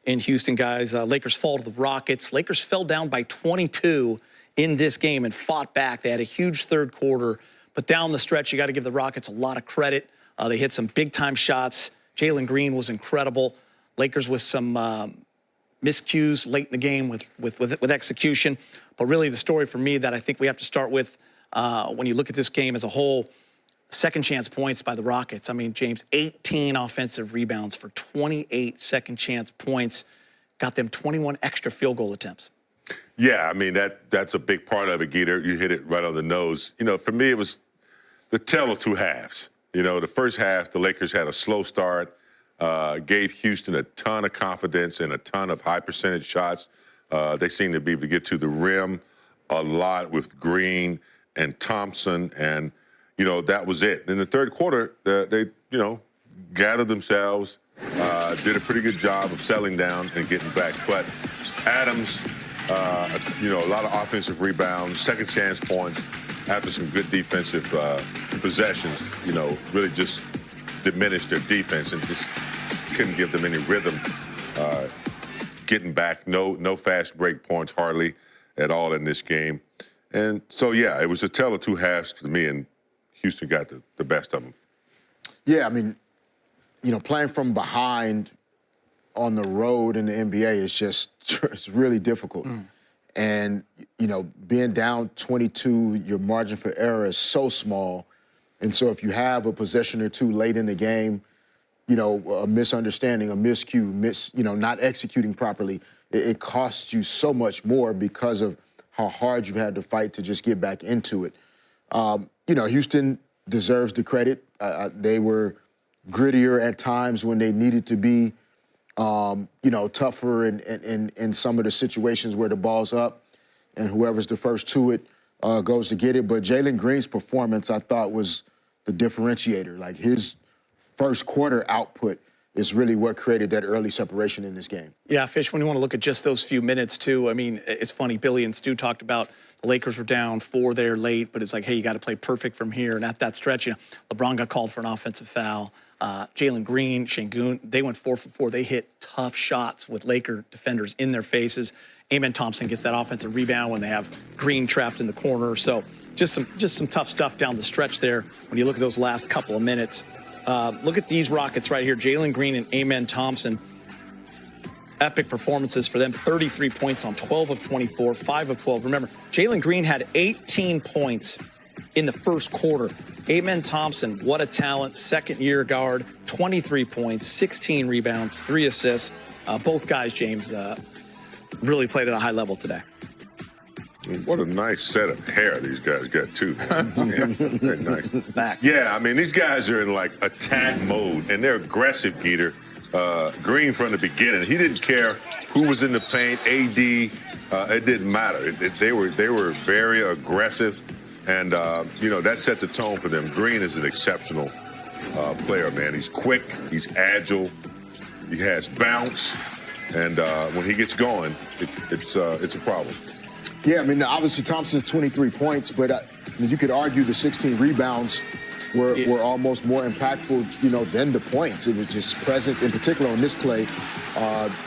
in Houston, guys. Lakers fall to the Rockets. Lakers fell down by 22 in this game and fought back. They had a huge third quarter, but down the stretch, you got to give the Rockets a lot of credit. They hit some big-time shots. Jalen Green was incredible. Lakers with some miscues late in the game with execution. But really the story for me that I think we have to start with when you look at this game as a whole, second chance points by the Rockets. I mean, James, 18 offensive rebounds for 28 second chance points. Got them 21 extra field goal attempts. Yeah, I mean, that's a big part of it, Geeter. You hit it right on the nose. You know, for me, it was the tale of two halves. You know, the first half, the Lakers had a slow start, gave Houston a ton of confidence and a ton of high percentage shots. They seemed to be able to get to the rim a lot with Green and Thompson, and, you know, that was it. In the third quarter, they you know, gathered themselves, did a pretty good job of settling down and getting back. But Adams, you know, a lot of offensive rebounds, second chance points after some good defensive possessions, you know, really just diminished their defense and just couldn't give them any rhythm getting back. No fast break points hardly at all in this game. And so, yeah, it was a tale of two halves to me, and Houston got the best of them. Yeah, I mean, you know, playing from behind on the road in the NBA is just, it's really difficult. And, you know, being down 22, your margin for error is so small. And so if you have a possession or two late in the game, you know, a misunderstanding, a miscue, you know, not executing properly, it costs you so much more because of how hard you've had to fight to just get back into it. You know, Houston deserves the credit. They were grittier at times when they needed to be, you know, tougher in some of the situations where the ball's up and whoever's the first to it goes to get it. But Jalen Green's performance, I thought, was the differentiator. Like, his first quarter output is really what created that early separation in this game. Yeah, Fish, when you want to look at just those few minutes, too, I mean, it's funny. Billy and Stu talked about the Lakers were down 4 there late, but it's like, hey, you got to play perfect from here. And at that stretch, you know, LeBron got called for an offensive foul. Jalen Green, Şengün, they went 4 for 4. They hit tough shots with Laker defenders in their faces. Amen Thompson gets that offensive rebound when they have Green trapped in the corner. So just some tough stuff down the stretch there when you look at those last couple of minutes. Look at these Rockets right here. Jalen Green and Amen Thompson. Epic performances for them. 33 points on 12 of 24, 5 of 12. Remember, Jalen Green had 18 points in the first quarter. Amen Thompson, what a talent. Second-year guard, 23 points, 16 rebounds, 3 assists. Both guys, James, really played at a high level today. What a nice set of hair these guys got, too. Yeah, very nice. Back. Yeah, I mean, these guys are in, like, attack mode, and they're aggressive, Geeter. Green from the beginning. He didn't care who was in the paint, AD. It didn't matter. They were very aggressive, and, you know, that set the tone for them. Green is an exceptional player, man. He's quick. He's agile. He has bounce. And when he gets going, it's a problem. Yeah, I mean, obviously Thompson's 23 points, but you could argue the 16 rebounds were almost more impactful, you know, than the points. It was just presence, in particular on this play,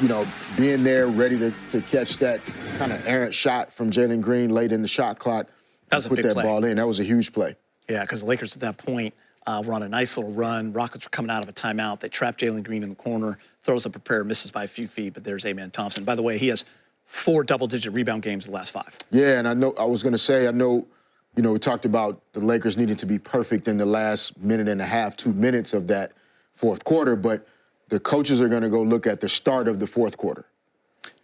you know, being there ready to catch that kind of errant shot from Jalen Green late in the shot clock. That was a big play. Put that ball in. That was a huge play. Yeah, because the Lakers at that point were on a nice little run. Rockets were coming out of a timeout. They trapped Jalen Green in the corner, throws up a prayer, misses by a few feet, but there's Amen Thompson. By the way, he has 4 double-digit rebound games in the last 5. Yeah, and I know, you know, we talked about the Lakers needing to be perfect in the last minute and a half, 2 minutes of that fourth quarter, but the coaches are going to go look at the start of the fourth quarter.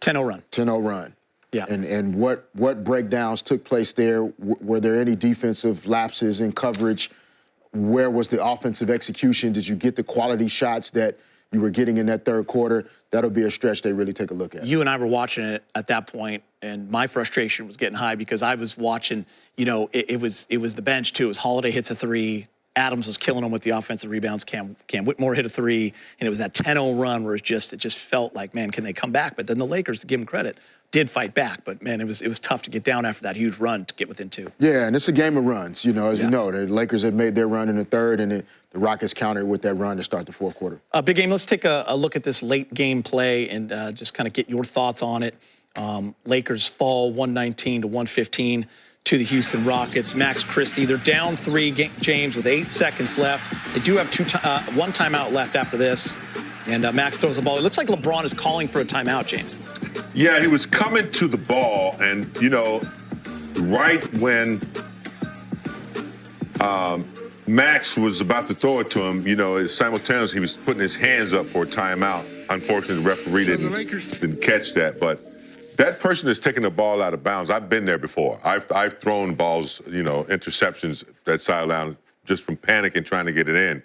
10-0 run. 10-0 run. Yeah. And what breakdowns took place there? Were there any defensive lapses in coverage? Where was the offensive execution? Did you get the quality shots that you were getting in that third quarter? That'll be a stretch they really take a look at. You and I were watching it at that point, and my frustration was getting high because I was watching, you know, it was the bench, too. It was Holiday hits a 3, Adams was killing them with the offensive rebounds. Cam Whitmore hit a three, and it was that 10-0 run where it just felt like, man, can they come back? But then the Lakers, to give them credit, did fight back. But man, it was tough to get down after that huge run to get within 2. Yeah, and it's a game of runs. As you know, the Lakers had made their run in the third, and the Rockets countered with that run to start the fourth quarter. Big game. Let's take a look at this late game play and just kind of get your thoughts on it. Lakers fall 119 to 115 to the Houston Rockets. Max Christie, they're down 3, James, with 8 seconds left. They do have one timeout left after this. And Max throws the ball. It looks like LeBron is calling for a timeout, James. Yeah, he was coming to the ball, and, right when Max was about to throw it to him, simultaneously he was putting his hands up for a timeout. Unfortunately, the referee didn't catch that, but that person is taking the ball out of bounds. I've been there before. I've thrown balls, interceptions that sideline just from panic and trying to get it in.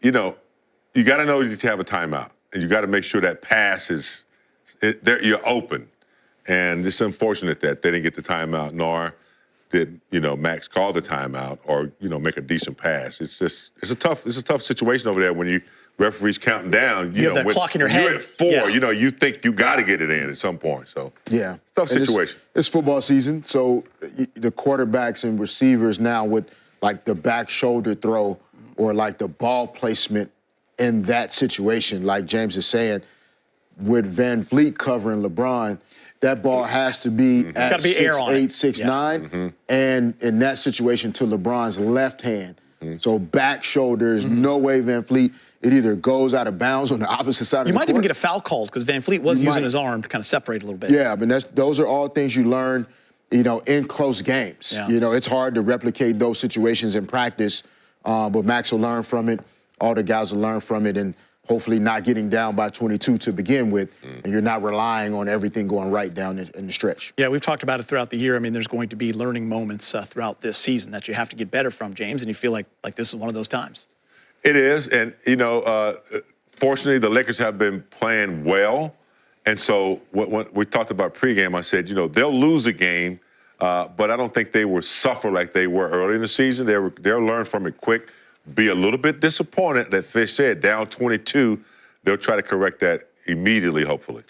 You got to know you have a timeout, and you got to make sure that pass you're open. And it's unfortunate that they didn't get the timeout, nor did Max call the timeout or make a decent pass. It's a tough situation over there when referees counting down. You have that clock in your head. You're at 4. Yeah. You think you got to get it in at some point. So yeah, tough situation. It's football season, so the quarterbacks and receivers now with like the back shoulder throw or like the ball placement in that situation, like James is saying, with Van Vliet covering LeBron, that ball has to be at 6'8", 6'9", and in that situation to LeBron's left hand. So back shoulders, no way Van Vliet. It either goes out of bounds on the opposite side of the court. You might even get a foul called because Van Vliet was using his arm to kind of separate a little bit. Yeah, those are all things you learn, in close games. Yeah. It's hard to replicate those situations in practice, but Max will learn from it. All the guys will learn from it, and hopefully not getting down by 22 to begin with, and you're not relying on everything going right down in the stretch. Yeah, we've talked about it throughout the year. I mean, there's going to be learning moments throughout this season that you have to get better from, James, and you feel like this is one of those times. It is, and fortunately, the Lakers have been playing well, and so when we talked about pregame, I said, they'll lose a game, but I don't think they will suffer like they were early in the season. They'll learn from it quick. Be a little bit disappointed that Fish said down 22. They'll try to correct that immediately, hopefully.